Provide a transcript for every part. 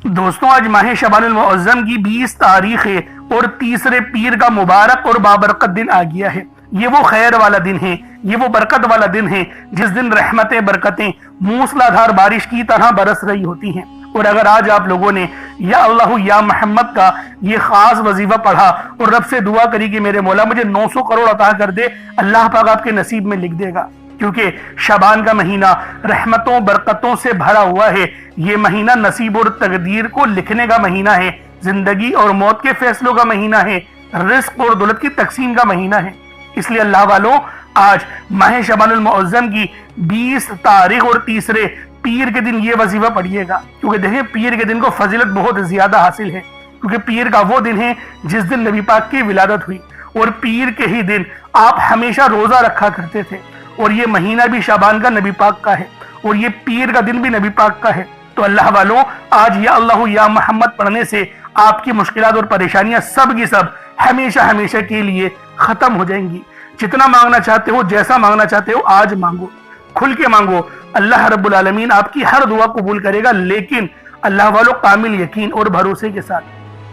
دوستوں آج ماہ شعبان المعظم کی 20 تاریخ ہے اور تیسرے پیر کا مبارک اور بابرکت دن آ گیا ہے۔ یہ وہ خیر والا دن ہے، یہ وہ برکت والا دن ہے جس دن رحمتیں برکتیں موسلادھار بارش کی طرح برس رہی ہوتی ہیں۔ اور اگر آج آپ لوگوں نے یا اللہ یا محمد کا یہ خاص وظیفہ پڑھا اور رب سے دعا کری کہ میرے مولا مجھے 900 کروڑ عطا کر دے، اللہ پاک آپ کے نصیب میں لکھ دے گا، کیونکہ شعبان کا مہینہ رحمتوں برکتوں سے بھرا ہوا ہے۔ یہ مہینہ نصیب اور تقدیر کو لکھنے کا مہینہ ہے، زندگی اور موت کے فیصلوں کا مہینہ ہے، رزق اور دولت کی تقسیم کا مہینہ ہے۔ اس لیے اللہ والوں آج ماہ شعبان المعظم کی 20 تاریخ اور تیسرے پیر کے دن یہ وظیفہ پڑھیے گا، کیونکہ دیکھیں پیر کے دن کو فضیلت بہت زیادہ حاصل ہے، کیونکہ پیر کا وہ دن ہے جس دن نبی پاک کی ولادت ہوئی، اور پیر کے ہی دن آپ ہمیشہ روزہ رکھا کرتے تھے، اور یہ مہینہ بھی شعبان کا نبی پاک کا ہے، اور یہ پیر کا دن بھی نبی پاک کا ہے۔ تو اللہ والوں آج یا اللہ یا محمد پڑھنے سے آپ کی مشکلات اور پریشانیاں سب کی سب ہمیشہ ہمیشہ کے لیے ختم ہو جائیں گی۔ جتنا مانگنا چاہتے ہو، جیسا مانگنا چاہتے ہو، آج مانگو، کھل کے مانگو، اللہ رب العالمین آپ کی ہر دعا قبول کرے گا، لیکن اللہ والوں کامل یقین اور بھروسے کے ساتھ۔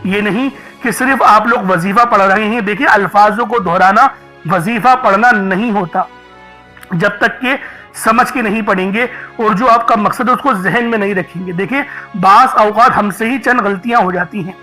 یہ نہیں کہ صرف آپ لوگ وظیفہ پڑھ رہے ہیں، دیکھیں الفاظوں کو دہرانا وظیفہ پڑھنا نہیں ہوتا جب تک کہ سمجھ کے نہیں پڑھیں گے اور جو آپ کا مقصد ہے اس کو ذہن میں نہیں رکھیں گے۔ دیکھیں بعض اوقات ہم سے ہی چند غلطیاں ہو جاتی ہیں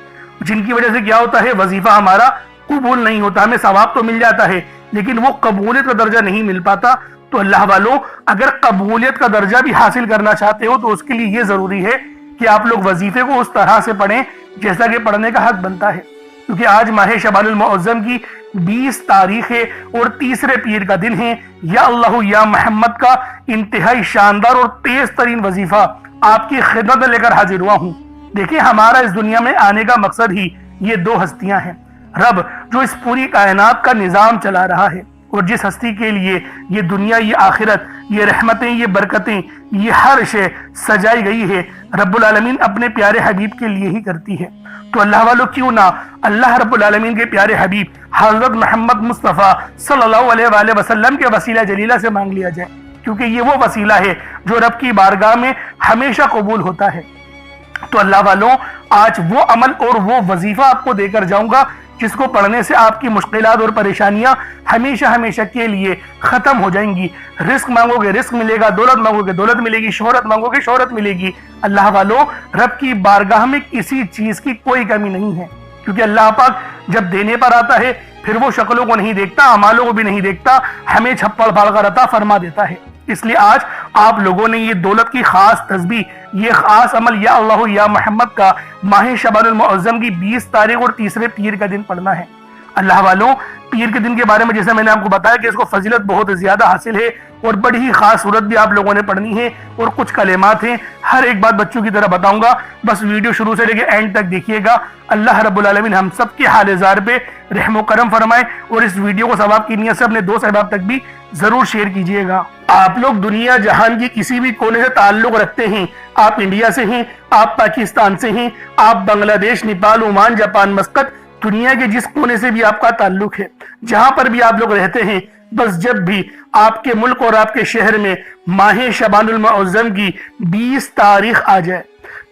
جن کی وجہ سے کیا ہوتا ہے، وظیفہ ہمارا قبول نہیں ہوتا، ہمیں ثواب تو مل جاتا ہے لیکن وہ قبولیت کا درجہ نہیں مل پاتا۔ تو اللہ والوں اگر قبولیت کا درجہ بھی حاصل کرنا چاہتے ہو تو اس کے لیے یہ ضروری ہے کہ آپ لوگ وظیفے کو اس طرح سے پڑھیں جیسا کہ پڑھنے کا حق بنتا ہے، کیونکہ آج ماہ شعبان المعظم کی 20 تاریخ ہے اور تیسرے پیر کا دن ہے۔ یا اللہ یا محمد کا انتہائی شاندار اور تیز ترین وظیفہ آپ کی خدمت میں لے کر حاضر ہوا ہوں۔ دیکھیں ہمارا اس دنیا میں آنے کا مقصد ہی یہ دو ہستیاں ہیں، رب جو اس پوری کائنات کا نظام چلا رہا ہے، اور جس ہستی کے لیے یہ دنیا، یہ آخرت، یہ رحمتیں، یہ برکتیں، یہ ہر شے سجائی گئی ہے، رب العالمین اپنے پیارے حبیب کے لیے ہی کرتی ہے۔ تو اللہ والوں کیوں نہ اللہ رب العالمین کے پیارے حبیب حضرت محمد مصطفیٰ صلی اللہ علیہ وآلہ وسلم کے وسیلہ جلیلہ سے مانگ لیا جائے، کیونکہ یہ وہ وسیلہ ہے جو رب کی بارگاہ میں ہمیشہ قبول ہوتا ہے۔ تو اللہ والوں آج وہ عمل اور وہ وظیفہ آپ کو دے کر جاؤں گا جس کو پڑھنے سے آپ کی مشکلات اور پریشانیاں ہمیشہ ہمیشہ کے لیے ختم ہو جائیں گی۔ رزق مانگو گے رزق ملے گا، دولت مانگو گے دولت ملے گی، شہرت مانگو گے شہرت ملے گی۔ اللہ والوں رب کی بارگاہ میں کسی چیز کی کوئی کمی نہیں ہے، کیونکہ اللہ پاک جب دینے پر آتا ہے پھر وہ شکلوں کو نہیں دیکھتا، اعمالوں کو بھی نہیں دیکھتا، ہمیں چھپڑ پھاڑ کر عطا فرما دیتا ہے۔ اس لیے آج آپ لوگوں نے یہ دولت کی خاص تسبیح، یہ خاص عمل یا اللہ یا محمد کا ماہ شعبان المعظم کی 20 تاریخ اور تیسرے پیر کا دن پڑھنا ہے۔ اللہ والوں پیر کے دن کے بارے میں جیسے میں نے آپ کو بتایا کہ اس کو فضیلت بہت زیادہ حاصل ہے اور بڑی ہی خاص صورت بھی آپ لوگوں نے پڑھنی ہے، اور کچھ کلمات ہیں، ہر ایک بات بچوں کی طرح بتاؤں گا، بس ویڈیو شروع سے لے کے اینڈ تک دیکھیے گا۔ اللہ رب العالمین ہم سب کے حال زار پہ رحم و کرم فرمائے، اور اس ویڈیو کو ثواب کی نیت سے اپنے دوست احباب تک بھی ضرور شیئر کیجئے گا۔ آپ لوگ دنیا جہان کی کسی بھی کونے سے تعلق رکھتے ہیں، آپ انڈیا سے ہیں، آپ پاکستان سے ہیں، آپ بنگلہ دیش، نیپال، عمان، جاپان، مسقط، دنیا کے جس کونے سے بھی آپ کا تعلق ہے، جہاں پر بھی آپ لوگ رہتے ہیں، بس جب بھی آپ کے ملک اور آپ کے شہر میں ماہ شعبان المعظم کی 20 تاریخ آ جائے،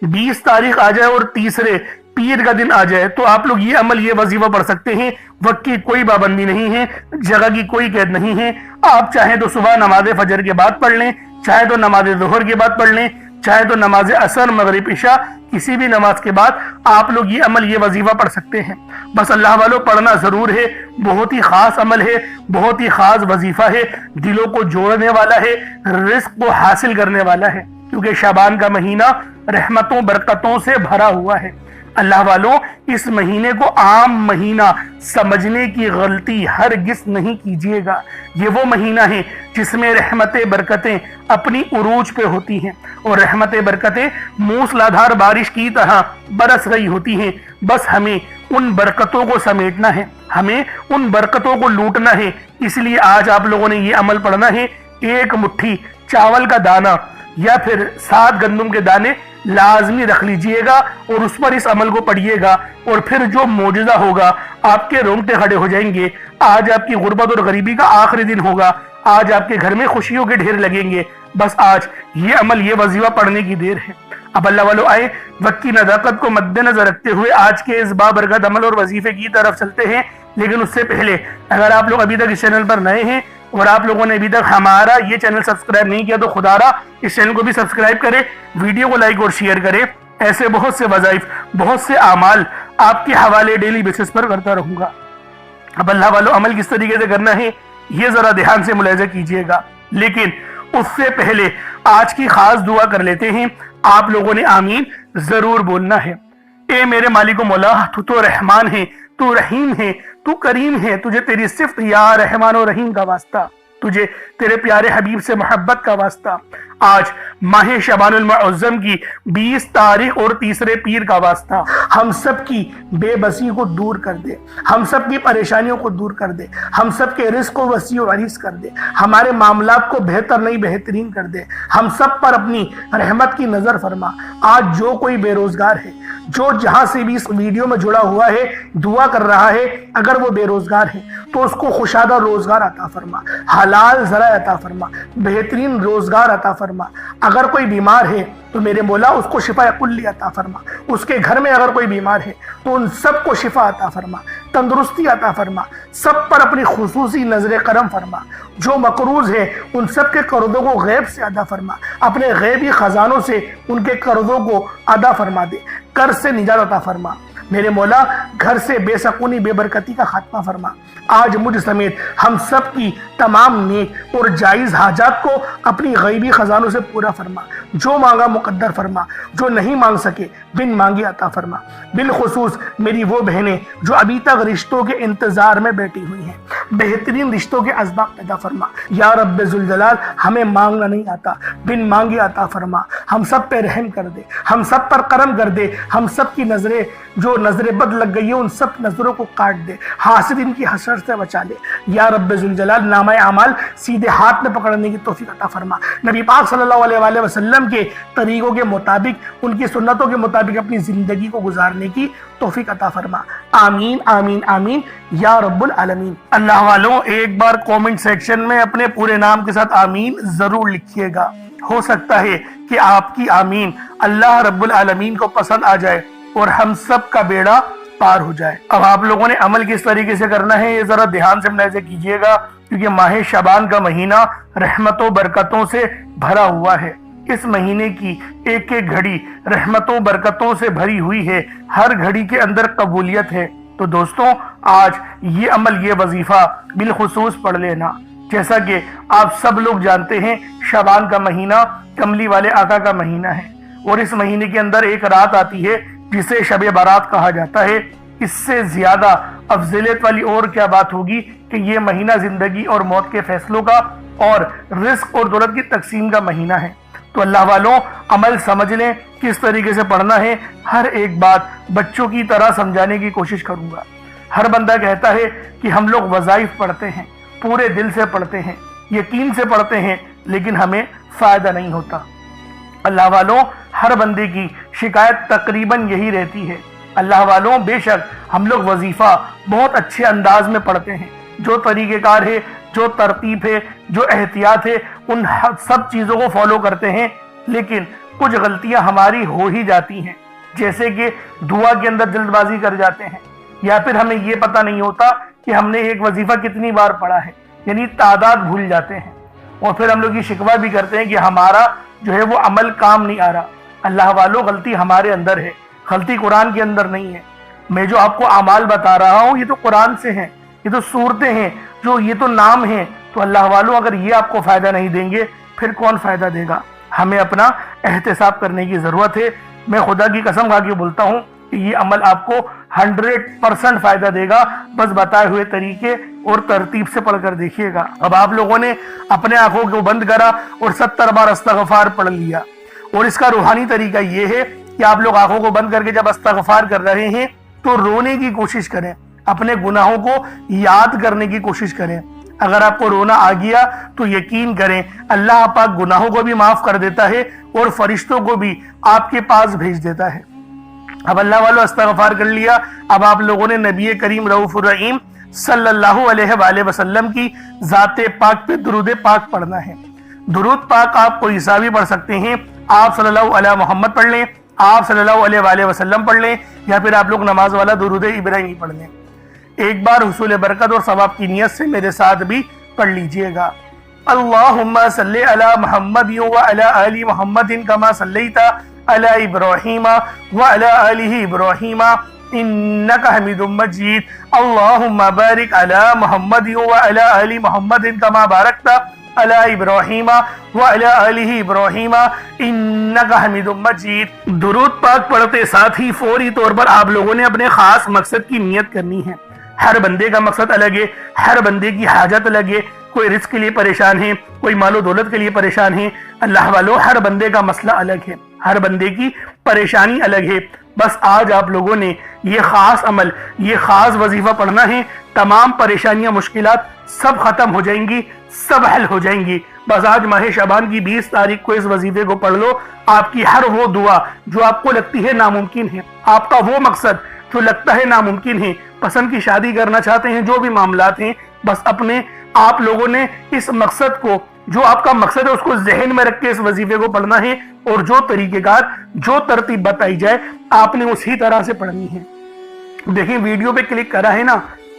20 تاریخ آ جائے اور تیسرے پیر کا دن آ جائے، تو آپ لوگ یہ عمل، یہ وظیفہ پڑھ سکتے ہیں۔ وقت کی کوئی پابندی نہیں ہے، جگہ کی کوئی قید نہیں ہے۔ آپ چاہیں تو صبح نماز فجر کے بعد پڑھ لیں، چاہے تو نماز ظہر کے بعد پڑھ لیں، چاہے تو نماز عصر، مغرب، عشاء، کسی بھی نماز کے بعد آپ لوگ یہ عمل، یہ وظیفہ پڑھ سکتے ہیں۔ بس اللہ والوں پڑھنا ضرور ہے، بہت ہی خاص عمل ہے، بہت ہی خاص وظیفہ ہے، دلوں کو جوڑنے والا ہے، رزق کو حاصل کرنے والا ہے، کیونکہ شعبان کا مہینہ رحمتوں برکتوں سے بھرا ہوا ہے۔ اللہ والوں اس مہینے کو عام مہینہ سمجھنے کی غلطی ہرگز نہیں کیجیے گا۔ یہ وہ مہینہ ہے جس میں رحمتیں برکتیں اپنی عروج پہ ہوتی ہیں، اور رحمتیں برکتیں موسلادھار بارش کی طرح برس رہی ہوتی ہیں۔ بس ہمیں ان برکتوں کو سمیٹنا ہے، ہمیں ان برکتوں کو لوٹنا ہے۔ اس لیے آج آپ لوگوں نے یہ عمل پڑھنا ہے، ایک مٹھی چاول کا دانہ یا پھر 7 گندم کے دانے لازمی رکھ لیجئے گا اور اس پر اس عمل کو پڑھیے گا، اور پھر جو معجزہ ہوگا آپ کے رونگٹے کھڑے ہو جائیں گے۔ آج آپ کی غربت اور غریبی کا آخری دن ہوگا، آج آپ کے گھر میں خوشیوں کے ڈھیر لگیں گے۔ بس آج یہ عمل، یہ وظیفہ پڑھنے کی دیر ہے۔ اب اللہ والوں آئے وقت کی نزاکت کو مد نظر رکھتے ہوئے آج کے اس بابرکت عمل اور وظیفے کی طرف چلتے ہیں. لیکن اس سے پہلے اگر آپ لوگ ابھی تک اس چینل پر نئے ہیں اور آپ لوگوں نے ابھی تک ہمارا یہ چینل سبسکرائب نہیں کیا تو خدا را اس چینل کو بھی سبسکرائب کرے, ویڈیو کو لائک اور شیئر کرے. ایسے بہت سے وظائف, بہت سے اعمال آپ کے حوالے ڈیلی بیسس پر کرتا رہوں گا. اب اللہ والوں عمل کس طریقے سے کرنا ہے یہ ذرا دھیان سے ملاحظہ کیجئے گا. لیکن اس سے پہلے آج کی خاص دعا کر لیتے ہیں. آپ لوگوں نے آمین ضرور بولنا ہے. اے میرے مالک و مولا, تو رحمان ہے, تو رحیم ہے, تو کریم ہے. تجھے تیری صفت یا رحمان و رحیم کا واسطہ, تجھے تیرے پیارے حبیب سے محبت کا واسطہ. آج ماہ شعبان المعظم کی 20 تاریخ اور تیسرے پیر کا واسطہ. ہم سب کی بے بسی کو دور کر دے, ہم سب کی پریشانیوں کو دور کر دے, ہم سب کے رزق کو وسیع و عریض کر دے, ہمارے معاملات کو بہتر نہیں بہترین کر دے. ہم سب پر اپنی رحمت کی نظر فرما. آج جو کوئی بے روزگار ہے, جو جہاں سے بھی اس ویڈیو میں جڑا ہوا ہے دعا کر رہا ہے, اگر وہ بے روزگار ہے تو اس کو خوشادہ روزگار عطا فرما, حلال ذرائع عطا فرما, بہترین روزگار عطا فرما. اگر کوئی بیمار ہے تو میرے مولا اس کو شفا کلی عطا فرما. اس کے گھر میں اگر کوئی بیمار ہے تو ان سب کو شفا عطا فرما, تندرستی عطا فرما. سب پر اپنی خصوصی نظر کرم فرما. جو مقروض ہے ان سب کے قرضوں کو غیب سے ادا فرما. اپنے غیبی خزانوں سے ان کے قرضوں کو ادا فرما دے. قرض سے نجات عطا فرما. میرے مولا گھر سے بے سکونی بے برکتی کا خاتمہ فرما. آج مجھ سمیت ہم سب کی تمام نیک اور جائز حاجات کو اپنی غیبی خزانوں سے پورا فرما. جو مانگا مقدر فرما, جو نہیں مانگ سکے بن مانگے عطا فرما. بالخصوص میری وہ بہنیں جو ابھی تک رشتوں کے انتظار میں بیٹھی ہوئی ہیں, بہترین رشتوں کے اسباق پیدا فرما. یا رب ذوالجلال ہمیں مانگنا نہیں آتا, بن مانگے عطا فرما. ہم سب پہ رحم کر دے, ہم سب پر کرم کر دے. ہم سب کی نظریں جو نظر بد لگ گئی ہے ان سب نظروں کو کاٹ دے. حاسد ان کی حسرت سے بچا لے. یا رب ذوالجلال نامہ اعمال سیدھے ہاتھ میں پکڑنے کی توفیق عطا فرما. نبی پاک صلی اللہ علیہ وآلہ وسلم کے طریقوں کے مطابق, ان کی سنتوں کے مطابق اپنی زندگی کو گزارنے کی توفیق عطا فرما. آمین آمین آمین یا رب العالمین. اللہ والوں ایک بار کومنٹ سیکشن میں اپنے پورے نام کے ساتھ آمین ضرور لکھیے گا. ہو سکتا ہے کہ آپ کی آمین اللہ رب العالمین کو پسند آ جائے اور ہم سب کا بیڑا پار ہو جائے. اب آپ لوگوں نے عمل کس طریقے سے کرنا ہے یہ ذرا دھیان سے ملاحظہ کیجئے گا, کیونکہ ماہ شعبان کا مہینہ رحمتوں برکتوں سے بھرا ہوا ہے. اس مہینے کی ایک ایک گھڑی رحمتوں برکتوں سے بھری ہوئی ہے. ہر گھڑی کے اندر قبولیت ہے. تو دوستوں آج یہ عمل, یہ وظیفہ بالخصوص پڑھ لینا. جیسا کہ آپ سب لوگ جانتے ہیں شعبان کا مہینہ کملی والے آقا کا مہینہ ہے, اور اس مہینے کے اندر ایک رات آتی ہے جسے شب برات کہا جاتا ہے. اس سے زیادہ افضلیت والی اور کیا بات ہوگی کہ یہ مہینہ زندگی اور موت کے فیصلوں کا اور رزق اور دولت کی تقسیم کا مہینہ ہے. تو اللہ والوں عمل سمجھ لیں کس طریقے سے پڑھنا ہے. ہر ایک بات بچوں کی طرح سمجھانے کی کوشش کروں گا. ہر بندہ کہتا ہے کہ ہم لوگ وظائف پڑھتے ہیں, پورے دل سے پڑھتے ہیں, یقین سے پڑھتے ہیں, لیکن ہمیں فائدہ نہیں ہوتا. اللہ والوں ہر بندے کی شکایت تقریباً یہی رہتی ہے. اللہ والوں بے شک ہم لوگ وظیفہ بہت اچھے انداز میں پڑھتے ہیں. جو طریقہ کار ہے, جو ترتیب ہے, جو احتیاط ہے, ان سب چیزوں کو فالو کرتے ہیں, لیکن کچھ غلطیاں ہماری ہو ہی جاتی ہیں. جیسے کہ دعا کے اندر جلد بازی کر جاتے ہیں, یا پھر ہمیں یہ پتہ نہیں ہوتا کہ ہم نے ایک وظیفہ کتنی بار پڑھا ہے, یعنی تعداد بھول جاتے ہیں. اور پھر ہم لوگ یہ شکوہ بھی کرتے ہیں کہ ہمارا جو ہے وہ عمل کام نہیں آ رہا. اللہ والوں غلطی ہمارے اندر ہے, غلطی قرآن کے اندر نہیں ہے. میں جو آپ کو اعمال بتا رہا ہوں یہ تو قرآن سے ہیں, یہ تو صورتیں ہیں, جو یہ تو نام ہیں. تو اللہ والوں اگر یہ آپ کو فائدہ نہیں دیں گے پھر کون فائدہ دے گا؟ ہمیں اپنا احتساب کرنے کی ضرورت ہے. میں خدا کی قسم کھا کے بولتا ہوں کہ یہ عمل آپ کو 100% فائدہ دے گا. بس بتائے ہوئے طریقے اور ترتیب سے پڑھ کر دیکھیے گا. اب آپ لوگوں نے اپنے آنکھوں کو بند کرا اور 70 بار استغفار پڑھ لیا, اور اس کا روحانی طریقہ یہ ہے کہ آپ لوگ آنکھوں کو بند کر کے جب استغفار کر رہے ہیں تو رونے کی کوشش کریں, اپنے گناہوں کو یاد کرنے کی کوشش کریں. اگر آپ کو رونا آ گیا تو یقین کریں اللہ پاک گناہوں کو بھی معاف کر دیتا ہے اور فرشتوں کو بھی آپ کے پاس بھیج دیتا ہے. اب اللہ والوں استغفار کر لیا. اب آپ لوگوں نے نبی کریم رؤوف الرحیم صلی اللہ علیہ وآلہ وسلم کی ذات پاک پہ درود پاک پڑھنا ہے. درود پاک آپ کوئی سا بھی پڑھ سکتے ہیں, آپ صلی اللہ علیہ محمد پڑھ لیں، آپ صلی اللہ علیہ وآلہ وسلم پڑھ لیں، یا پھر آپ لوگ نماز والا درود ابراہیمی پڑھ لیں۔ ایک بار حصول برکت اور ثواب کی نیت سے میرے ساتھ بھی پڑھ لیجئے گا۔ اللہم صلی علی محمد وعلی آل محمد کما صلیت علی ابراہیم وعلی آل ابراہیم انک حمید مجید۔ اللہم بارک علی محمد وعلی آل محمد کما بارکت علی ابراہیم وعلی آل ابراہیم انک حمید مجید۔ درود پاک پڑھتے ساتھ ہی فوری طور پر آپ لوگوں نے اپنے خاص مقصد کی نیت کرنی ہے۔ ہر بندے کا مقصد الگ ہے، ہر بندے کی حاجت الگ ہے، کوئی رزق کے لیے پریشان ہے، کوئی مال و دولت کے لیے پریشان ہے۔ اللہ والو، ہر بندے کا مسئلہ الگ ہے، ہر بندے کی پریشانی الگ ہے۔ بس آج آپ لوگوں نے یہ خاص عمل، یہ خاص وظیفہ پڑھنا ہے، تمام پریشانیاں مشکلات سب ختم ہو جائیں گی، سب حل ہو جائیں گی۔ بس آج ماہ شعبان کی 20 تاریخ کو اس وظیفے کو پڑھ لو، آپ کی ہر وہ دعا جو آپ کو لگتی ہے ناممکن ہے، آپ کا وہ مقصد جو لگتا ہے ناممکن ہے، پسند کی شادی کرنا چاہتے ہیں، جو بھی معاملات ہیں، بس اپنے آپ لوگوں نے اس مقصد کو، جو آپ کا مقصد ہے، اس کو ذہن میں رکھ کے اس وظیفے کو پڑھنا ہے، اور جو طریقہ کار، جو ترتیب بتائی جائے آپ نے اسی طرح سے پڑھنی ہے۔ دیکھیں ویڈیو پہ کلک کرا ہے نا،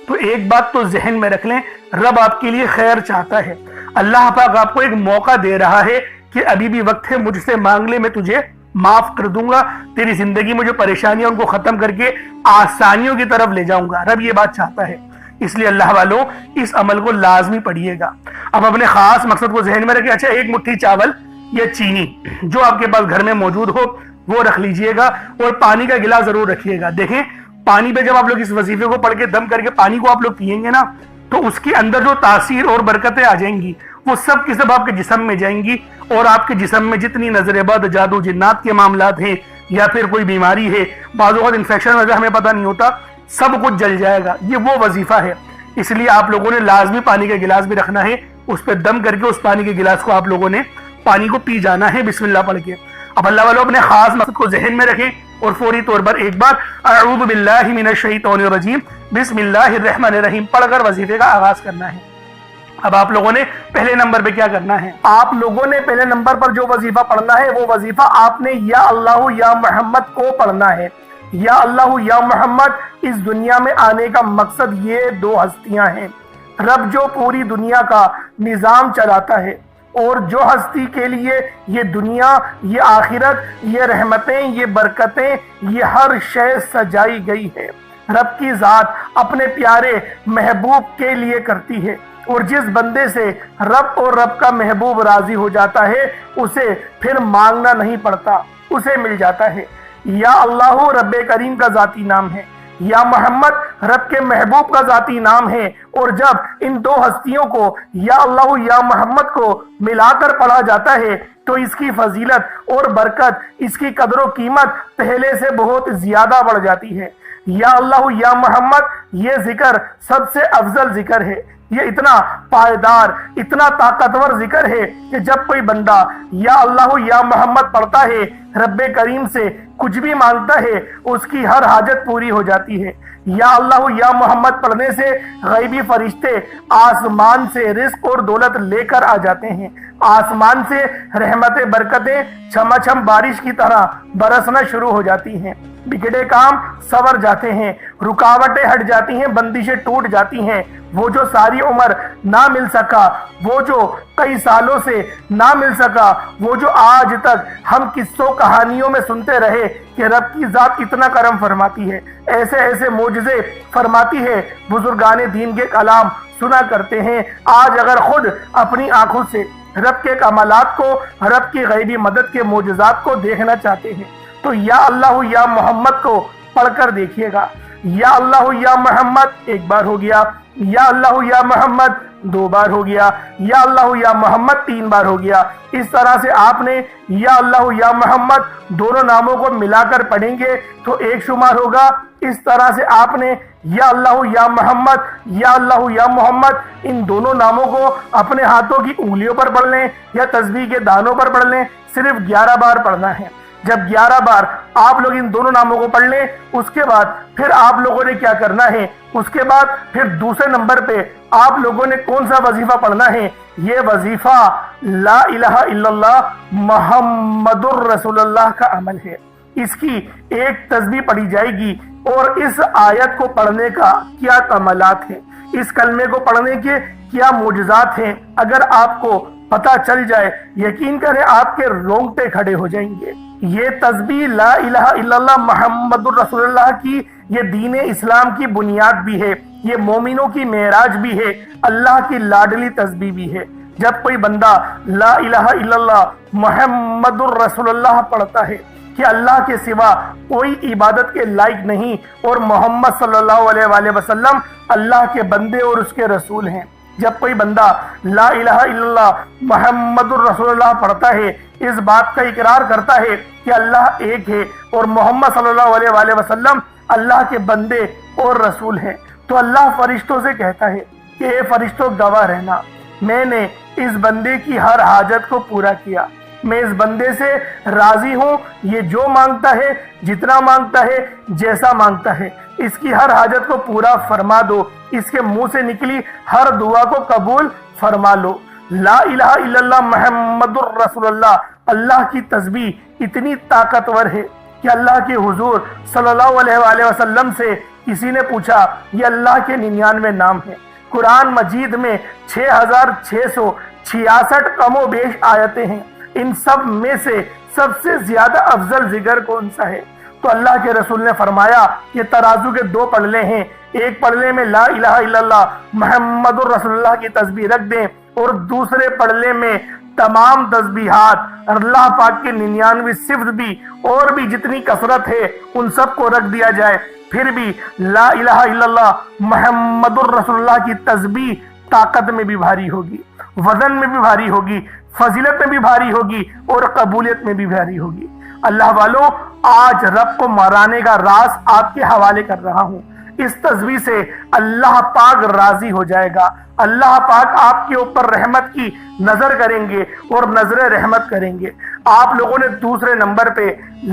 تو ایک بات تو ذہن میں رکھ لیں، رب آپ کے لیے خیر چاہتا ہے۔ اللہ پاک آپ کو ایک موقع دے رہا ہے کہ ابھی بھی وقت ہے، مجھ سے مانگ لے، میں تجھے معاف کر دوں گا، تیری زندگی میں جو پریشانیاں ان کو ختم کر کے آسانیوں کی طرف لے جاؤں گا۔ رب یہ بات چاہتا ہے، اس لیے اللہ والو اس عمل کو لازمی پڑھیے گا۔ اب اپنے خاص مقصد کو ذہن میں رکھیں۔ اچھا، ایک مٹھی چاول یا چینی جو آپ کے پاس گھر میں موجود ہو وہ رکھ لیجئے گا، اور پانی کا گلاس ضرور رکھیے گا۔ دیکھیں پانی پہ جب آپ لوگ اس وظیفے کو پڑھ کے دم کر کے پانی کو آپ لوگ پیئیں گے نا، تو اس کے اندر جو تاثیر اور برکتیں آ جائیں گی وہ سب کی سب آپ کے جسم میں جائیں گی، اور آپ کے جسم میں جتنی نظر بد، جادو جنات کے معاملات ہیں، یا پھر کوئی بیماری ہے، بعض اوقات انفیکشن وجہ ہمیں پتہ نہیں ہوتا، سب کچھ جل جائے گا۔ یہ وہ وظیفہ ہے، اس لیے آپ لوگوں نے لازمی پانی کا گلاس بھی رکھنا ہے، اس پہ دم کر کے اس پانی کے گلاس کو آپ لوگوں نے پانی کو پی جانا ہے بسم اللہ پڑھ کے۔ اب اللہ والوں اپنے خاص مقصد کو ذہن میں رکھیں، اور فوری طور پر ایک بار اعوذ باللہ من الشیطان الرجیم بسم اللہ الرحمن الرحیم پڑھ کر وظیفے کا آغاز کرنا ہے۔ اب آپ لوگوں نے پہلے نمبر پہ کیا کرنا ہے؟ آپ لوگوں نے پہلے نمبر پر جو وظیفہ پڑھنا ہے وہ وظیفہ آپ نے یا اللہ یا محمد کو پڑھنا ہے۔ یا اللہ یا محمد اس دنیا میں آنے کا مقصد یہ دو ہستیاں ہیں، رب جو پوری دنیا کا نظام چلاتا ہے، اور جو ہستی کے لیے یہ دنیا، یہ آخرت، یہ رحمتیں، یہ برکتیں، یہ ہر شے سجائی گئی ہے، رب کی ذات اپنے پیارے محبوب کے لیے کرتی ہے، اور جس بندے سے رب اور رب کا محبوب راضی ہو جاتا ہے اسے پھر مانگنا نہیں پڑتا، اسے مل جاتا ہے۔ یا اللہ رب کریم کا ذاتی نام ہے، یا محمد رب کے محبوب کا ذاتی نام ہے، اور جب ان دو ہستیوں کو یا اللہ یا محمد کو ملا کر پڑھا جاتا ہے تو اس کی فضیلت اور برکت، اس کی قدر و قیمت پہلے سے بہت زیادہ بڑھ جاتی ہے۔ یا اللہ یا محمد یہ ذکر سب سے افضل ذکر ہے، یہ اتنا پائیدار، اتنا طاقتور ذکر ہے کہ جب کوئی بندہ یا اللہ یا محمد پڑھتا ہے، رب کریم سے کچھ بھی مانگتا ہے، اس کی ہر حاجت پوری ہو جاتی ہے۔ یا اللہ یا محمد پڑھنے سے غیبی فرشتے آسمان سے رزق اور دولت لے کر آ جاتے ہیں، آسمان سے رحمتیں برکتیں چھما چھم بارش کی طرح برسنا شروع ہو جاتی ہیں، بگڑے کام سنور جاتے ہیں، رکاوٹیں ہٹ جاتی ہیں، بندشیں ٹوٹ جاتی ہیں۔ وہ جو ساری عمر نہ مل سکا، وہ جو کئی سالوں سے نہ مل سکا، وہ جو آج تک ہم قصوں کہانیوں میں سنتے رہے کہ رب کی ذات اتنا کرم فرماتی ہے، ایسے ایسے معجزے فرماتی ہے، بزرگان دین کے کلام سنا کرتے ہیں، آج اگر خود اپنی آنکھوں سے رب کے کمالات کو، رب کی غیبی مدد کے معجزات کو دیکھنا چاہتے ہیں تو یا اللہ یا محمد کو پڑھ کر دیکھیے گا۔ یا اللہ یا محمد ایک بار ہو گیا، یا اللہ یا محمد دو بار ہو گیا، یا اللہ یا محمد تین بار ہو گیا۔ اس طرح سے آپ نے یا اللہ یا محمد دونوں ناموں کو ملا کر پڑھیں گے تو ایک شمار ہوگا۔ اس طرح سے آپ نے یا اللہ یا محمد، یا اللہ یا محمد ان دونوں ناموں کو اپنے ہاتھوں کی انگلیوں پر پڑھ لیں یا تسبیح کے دانوں پر پڑھ لیں، صرف 11 بار پڑھنا ہے۔ جب 11 بار آپ لوگ ان دونوں ناموں کو پڑھ لیں، اس کے بعد پھر آپ لوگوں نے کیا کرنا ہے، اس کے بعد پھر دوسرے نمبر پہ آپ لوگوں نے کون سا وظیفہ پڑھنا ہے؟ یہ وظیفہ لا الہ الا اللہ محمد الرسول اللہ کا عمل ہے۔ اس کی ایک تسبیح پڑھی جائے گی، اور اس آیت کو پڑھنے کا کیا کمالات ہیں، اس کلمے کو پڑھنے کے کیا معجزات ہیں، اگر آپ کو پتہ چل جائے، یقین کریں آپ کے رونگٹے کھڑے ہو جائیں گے۔ یہ تسبیح لا الہ الا اللہ محمد الرسول اللہ کی یہ دین اسلام کی بنیاد بھی ہے، یہ مومنوں کی معراج بھی ہے، اللہ کی لاڈلی تسبیح بھی ہے۔ جب کوئی بندہ لا الہ الا اللہ محمد الرسول اللہ پڑھتا ہے کہ اللہ کے سوا کوئی عبادت کے لائق نہیں، اور محمد صلی اللہ علیہ وآلہ وسلم اللہ کے بندے اور اس کے رسول ہیں، جب کوئی بندہ لا الہ الا اللہ محمد الرسول اللہ پڑھتا ہے، اس بات کا اقرار کرتا ہے کہ اللہ ایک ہے اور محمد صلی اللہ علیہ وآلہ وسلم اللہ کے بندے اور رسول ہیں، تو اللہ فرشتوں سے کہتا ہے کہ اے فرشتوں گواہ رہنا، میں نے اس بندے کی ہر حاجت کو پورا کیا، میں اس بندے سے راضی ہوں، یہ جو مانگتا ہے، جتنا مانگتا ہے، جیسا مانگتا ہے، اس کی ہر حاجت کو پورا فرما دو، اس کے منہ سے نکلی ہر دعا کو قبول فرما لو۔ لا الہ الا اللہ محمد الرسول اللہ، اللہ کی تسبیح اتنی طاقتور ہے کہ اللہ کے حضور صلی اللہ علیہ وآلہ وسلم سے کسی نے پوچھا، یہ اللہ کے 99 نام ہیں، قرآن مجید میں 6666 کم و بیش آیتیں ہیں، ان سب میں سے سب سے زیادہ افضل ذکر کون سا ہے؟ تو اللہ کے رسول نے فرمایا یہ ترازو کے 2 پلڑے ہیں، ایک پلڑے میں لا الہ الا اللہ محمد الرسول اللہ کی تسبیح رکھ دیں، اور دوسرے پلڑے میں تمام تسبیحات اللہ پاک کے 99 صفت بھی اور بھی جتنی کثرت ہے ان سب کو رکھ دیا جائے، پھر بھی لا الہ الا اللہ محمد الرسول اللہ کی تسبیح طاقت میں بھی بھاری ہوگی، وزن میں بھی بھاری ہوگی، فضیلت میں بھی بھاری ہوگی، اور قبولیت میں بھی بھاری ہوگی۔ اللہ والوں، آج رب کو مرانے کا راز آپ کے حوالے کر رہا ہوں، اس تسبیح سے اللہ پاک راضی ہو جائے گا، اللہ پاک آپ کے اوپر رحمت کی نظر کریں گے اور نظر رحمت کریں گے۔ آپ لوگوں نے دوسرے نمبر پہ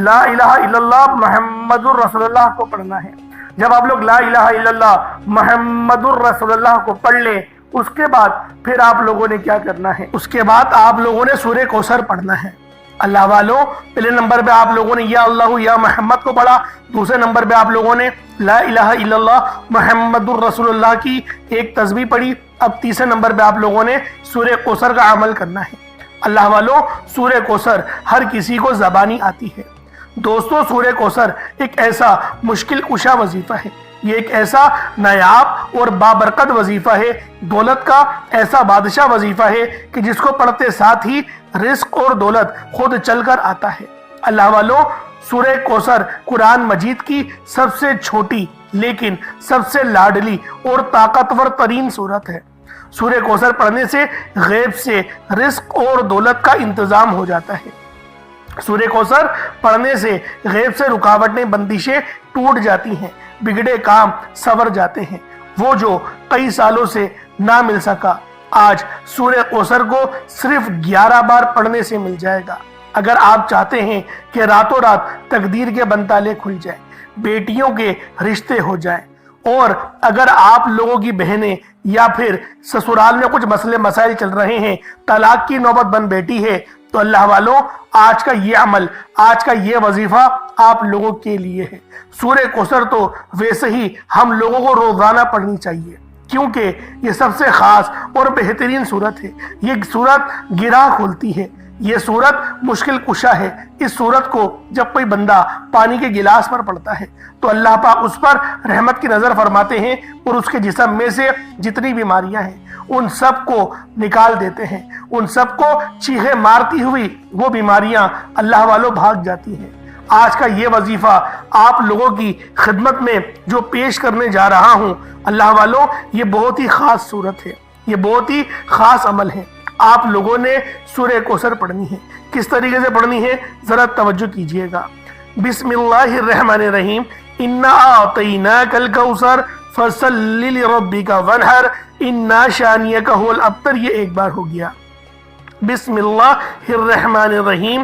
لا الہ الا اللہ محمد الرسول اللہ کو پڑھنا ہے۔ جب آپ لوگ لا الہ الا اللہ محمد الرسول اللہ کو پڑھ لیں، اس کے بعد پھر آپ لوگوں نے کیا کرنا ہے؟ اس کے بعد آپ لوگوں نے سورہ کوثر پڑھنا ہے۔ اللہ والوں، پہلے نمبر پہ آپ لوگوں نے یا اللہ یا محمد کو پڑھا، دوسرے نمبر پہ آپ لوگوں نے لا الہ الا اللہ محمد الرسول اللہ کی ایک تسبیح پڑھی، اب تیسرے نمبر پہ آپ لوگوں نے سورہ کوثر کا عمل کرنا ہے۔ اللہ والوں، سورہ کوثر ہر کسی کو زبانی آتی ہے۔ دوستو، سورہ کوثر ایک ایسا مشکل کشا وظیفہ ہے، یہ ایک ایسا نایاب اور بابرکت وظیفہ ہے، دولت کا ایسا بادشاہ وظیفہ ہے کہ جس کو پڑھتے ساتھ ہی رزق اور دولت خود چل کر آتا ہے۔ اللہ والوں، سورہ کوثر قرآن مجید کی سب سے چھوٹی لیکن سب سے لاڈلی اور طاقتور ترین سورت ہے۔ سورہ کوثر پڑھنے سے غیب سے رزق اور دولت کا انتظام ہو جاتا ہے۔ سورہ کوثر پڑھنے سے غیب سے رکاوٹیں، بندشیں ٹوٹ جاتی ہیں، بگڑے کام سنور جاتے ہیں۔ وہ جو کئی سالوں سے نہ مل سکا، آج سورہ کوثر کو صرف 11 بار پڑھنے سے مل جائے گا۔ اگر آپ چاہتے ہیں کہ راتوں رات تقدیر کے بنتالے کھل جائیں، بیٹیوں کے رشتے ہو جائیں، اور اگر آپ لوگوں کی بہنیں یا پھر سسرال میں کچھ مسئلے مسائل چل رہے ہیں، طلاق کی نوبت بن بیٹھی ہے، تو اللہ والوں، آج کا یہ عمل، آج کا یہ وظیفہ آپ لوگوں کے لیے ہے۔ سورہ کوثر تو ویسے ہی ہم لوگوں کو روزانہ پڑھنی چاہیے، کیونکہ یہ سب سے خاص اور بہترین سورت ہے۔ یہ سورت گرہ کھولتی ہے، یہ سورت مشکل کشا ہے۔ اس سورت کو جب کوئی بندہ پانی کے گلاس پر پڑھتا ہے تو اللہ پاک اس پر رحمت کی نظر فرماتے ہیں، اور اس کے جسم میں سے جتنی بیماریاں ہیں ان سب کو نکال دیتے ہیں، ان سب کو چیخے مارتی ہوئی وہ بیماریاں اللہ والوں بھاگ جاتی ہیں۔ آج کا یہ وظیفہ آپ لوگوں کی خدمت میں جو پیش کرنے جا رہا ہوں، اللہ والوں، یہ بہت ہی خاص صورت ہے، یہ بہت ہی خاص عمل ہے۔ آپ لوگوں نے سورہ کوثر پڑھنی ہے۔ کس طریقے سے پڑھنی ہے ذرا توجہ کیجئے گا۔ بسم اللہ الرحمن الرحیم، انا اعطیناک الکوثر فصلی لربک وانحر انا شانیک هو الابتر۔ یہ ایک بار ہو گیا۔ بسم اللہ الرحمن الرحیم،